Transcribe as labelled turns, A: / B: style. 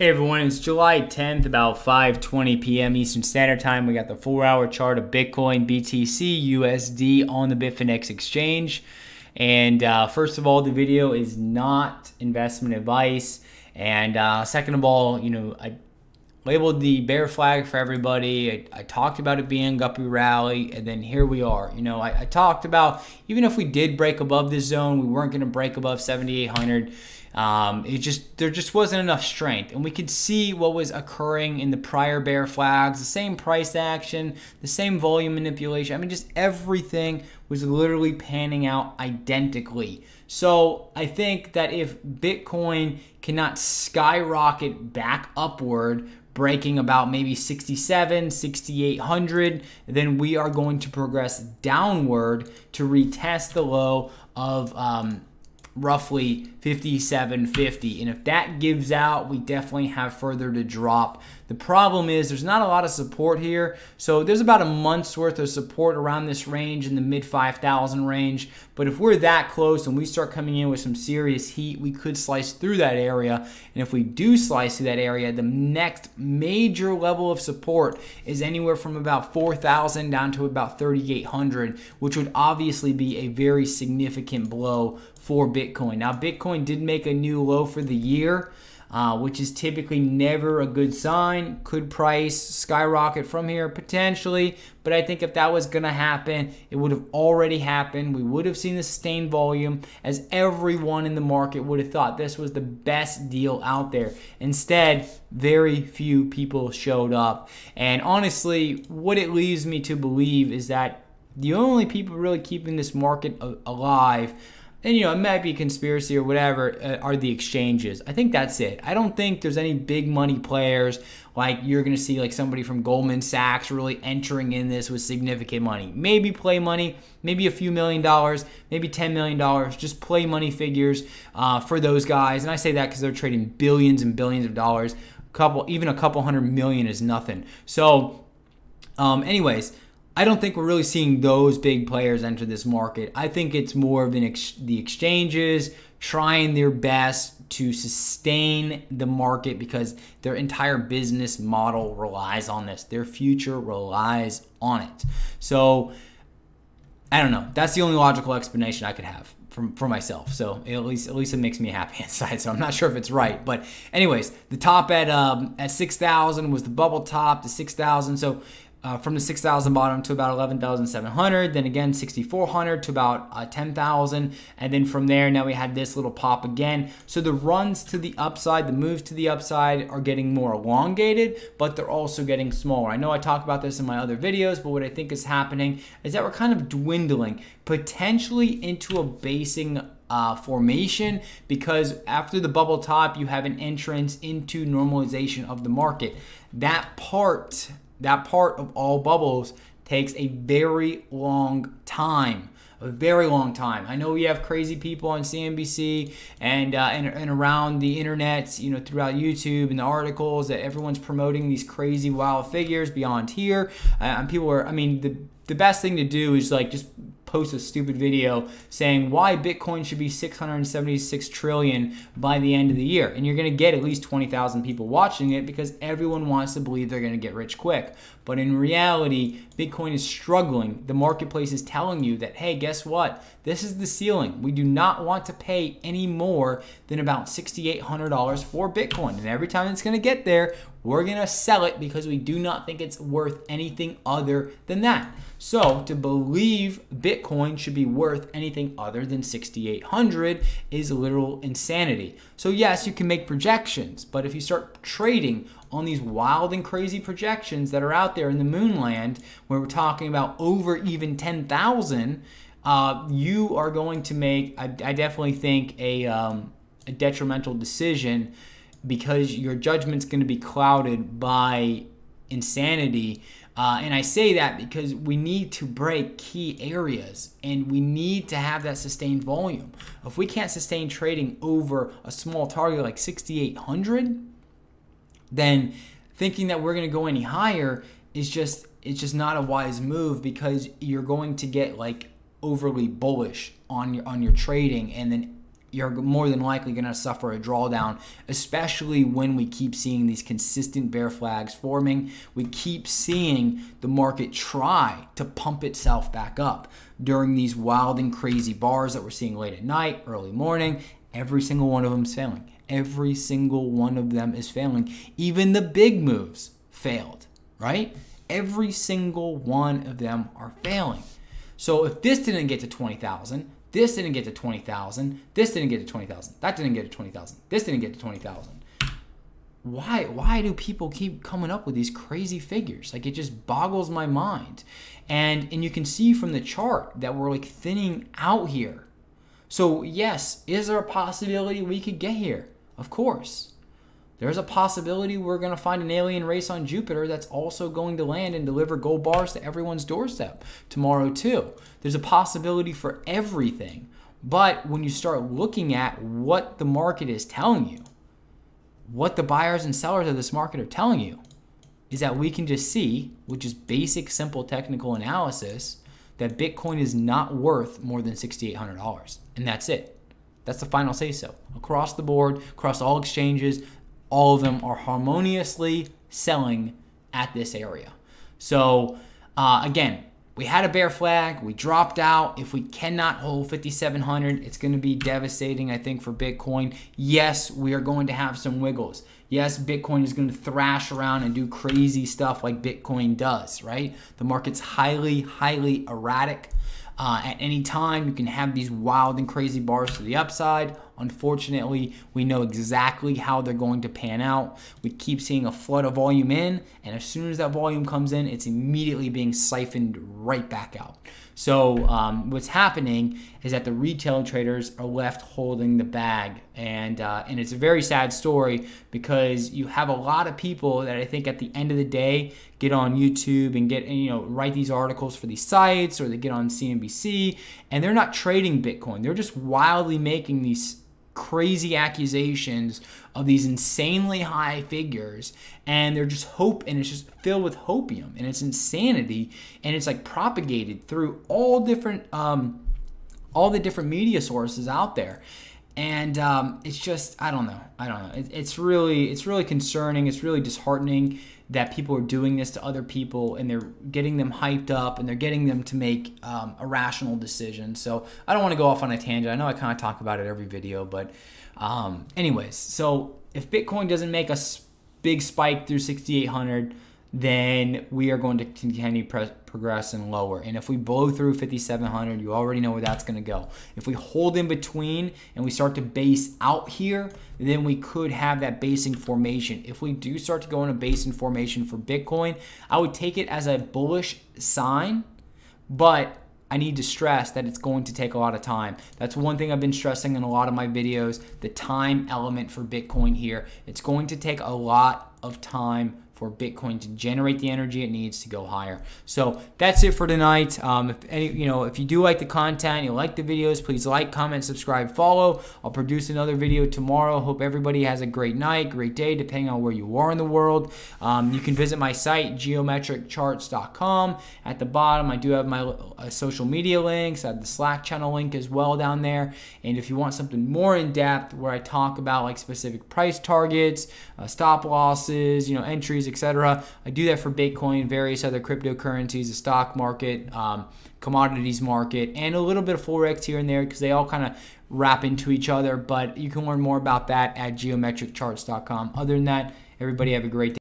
A: Hey everyone, it's July 10th, about 5:20 p.m. Eastern Standard Time. We got the 4-hour chart of Bitcoin, BTC, USD on the Bitfinex exchange. And first of all, the video is not investment advice. And second of all, I labeled the bear flag for everybody. I talked about it being a guppy rally, and then here we are. I talked about even if we did break above this zone, we weren't going to break above 7,800. There just wasn't enough strength, and we could see what was occurring in the prior bear flags, the same price action, the same volume manipulation. I mean, just everything was literally panning out identically. So I think that if Bitcoin cannot skyrocket back upward, breaking about maybe 67, 6,800, then we are going to progress downward to retest the low of roughly 57.50, and if that gives out, we definitely have further to drop. The problem is there's not a lot of support here, so there's about a month's worth of support around this range in the mid 5,000 range. But if we're that close and we start coming in with some serious heat, we could slice through that area. And if we do slice through that area, the next major level of support is anywhere from about 4,000 down to about 3,800, which would obviously be a very significant blow for Bitcoin. Now, Bitcoin did make a new low for the year, which is typically never a good sign. Could price skyrocket from here? Potentially, but I think if that was going to happen, it would have already happened. We would have seen the sustained volume, as everyone in the market would have thought this was the best deal out there. Instead, very few people showed up. And honestly, what it leaves me to believe is that the only people really keeping this market alive, and it might be conspiracy or whatever, are the exchanges. I think that's it. I don't think there's any big money players like you're going to see like somebody from Goldman Sachs really entering in this with significant money. Maybe play money, maybe a few $1 million, maybe $10 million, just play money figures for those guys. And I say that because they're trading billions and billions of dollars. Even a couple $100 million is nothing. So anyways, I don't think we're really seeing those big players enter this market. I think it's more of the exchanges trying their best to sustain the market because their entire business model relies on this. Their future relies on it. So I don't know. That's the only logical explanation I could have for myself. So at least it makes me happy inside. So I'm not sure if it's right, but anyways, the top at 6,000 was the bubble top to 6,000. So from the 6,000 bottom to about 11,700, then again 6,400 to about 10,000, and then from there now we had this little pop again. So the runs to the upside, the moves to the upside are getting more elongated, but they're also getting smaller. I know I talk about this in my other videos, but what I think is happening is that we're kind of dwindling potentially into a basing formation, because after the bubble top you have an entrance into normalization of the market. That part of all bubbles takes a very long time. A very long time. I know we have crazy people on CNBC and around the internet, throughout YouTube and the articles that everyone's promoting these crazy wild figures beyond here. And people are, the best thing to do is like just post a stupid video saying why Bitcoin should be 676 trillion by the end of the year. And you're going to get at least 20,000 people watching it because everyone wants to believe they're going to get rich quick. But in reality, Bitcoin is struggling. The marketplace is telling you that, hey, guess what? This is the ceiling. We do not want to pay any more than about $6,800 for Bitcoin. And every time it's going to get there, we're going to sell it because we do not think it's worth anything other than that. So to believe Bitcoin should be worth anything other than 6,800 is literal insanity. So yes, you can make projections, but if you start trading on these wild and crazy projections that are out there in the moonland, where we're talking about over even 10,000, you are going to make, I definitely think, a detrimental decision, because your judgment's going to be clouded by insanity. And I say that because we need to break key areas and we need to have that sustained volume. If we can't sustain trading over a small target like 6,800, then thinking that we're going to go any higher is just not a wise move, because you're going to get like overly bullish on your trading, and then you're more than likely going to suffer a drawdown, especially when we keep seeing these consistent bear flags forming. We keep seeing the market try to pump itself back up during these wild and crazy bars that we're seeing late at night, early morning. Every single one of them is failing. Every single one of them is failing. Even the big moves failed, right? Every single one of them are failing. So if this didn't get to 20,000, this didn't get to 20,000, this didn't get to 20,000, that didn't get to 20,000, this didn't get to 20,000. Why do people keep coming up with these crazy figures? Like, it just boggles my mind. And you can see from the chart that we're like thinning out here. So yes, is there a possibility we could get here? Of course. There's a possibility we're going to find an alien race on Jupiter that's also going to land and deliver gold bars to everyone's doorstep tomorrow too. There's a possibility for everything. But when you start looking at what the market is telling you, what the buyers and sellers of this market are telling you, is that we can just see, which is basic, simple technical analysis, that Bitcoin is not worth more than $6,800. And that's it. That's the final say-so. Across the board, across all exchanges, all of them are harmoniously selling at this area. So again, we had a bear flag. We dropped out. If we cannot hold 5,700, it's going to be devastating, I think, for Bitcoin. Yes, we are going to have some wiggles. Yes, Bitcoin is going to thrash around and do crazy stuff like Bitcoin does, right? The market's highly, highly erratic. At any time, you can have these wild and crazy bars to the upside. Unfortunately, we know exactly how they're going to pan out. We keep seeing a flood of volume in, and as soon as that volume comes in, it's immediately being siphoned right back out. So what's happening is that the retail traders are left holding the bag, and it's a very sad story because you have a lot of people that I think at the end of the day get on YouTube and write these articles for these sites, or they get on CNBC, and they're not trading Bitcoin. They're just wildly making these crazy accusations of these insanely high figures, and they're just and it's just filled with hopium, and it's insanity, and it's like propagated through all the different media sources out there. And it's just, I don't know. It's really concerning. It's really disheartening that people are doing this to other people, and they're getting them hyped up, and they're getting them to make irrational decisions. So I don't want to go off on a tangent. I know I kind of talk about it every video, but anyways, so if Bitcoin doesn't make a big spike through 6,800, then we are going to continue progressing lower. And if we blow through 5,700, you already know where that's going to go. If we hold in between and we start to base out here, then we could have that basing formation. If we do start to go in a basing formation for Bitcoin, I would take it as a bullish sign, but I need to stress that it's going to take a lot of time. That's one thing I've been stressing in a lot of my videos, the time element for Bitcoin here. It's going to take a lot of time for Bitcoin to generate the energy it needs to go higher. So that's it for tonight. If you do like the content, you like the videos, please like, comment, subscribe, follow. I'll produce another video tomorrow. Hope everybody has a great night, great day, depending on where you are in the world. You can visit my site, geometriccharts.com. At the bottom, I do have my social media links. I have the Slack channel link as well down there. And if you want something more in depth, where I talk about like specific price targets, stop losses, entries, etc. I do that for Bitcoin, various other cryptocurrencies, the stock market, commodities market, and a little bit of Forex here and there, because they all kind of wrap into each other. But you can learn more about that at geometriccharts.com. Other than that, everybody have a great day.